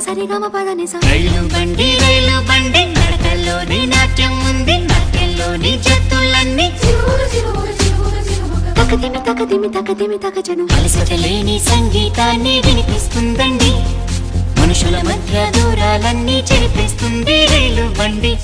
సరిగమ పద నిస రైలు బండి నడకల్లోని నాట్యం ఉంది, నాట్యంలోని జత్తులన్నీ తకదిమి తకజను అలసట లేని సంగీతాన్ని వినిపిస్తుందండి, మనుషుల మధ్య దూరాలన్నీ చెరిపిస్తుంది రైలు బండి.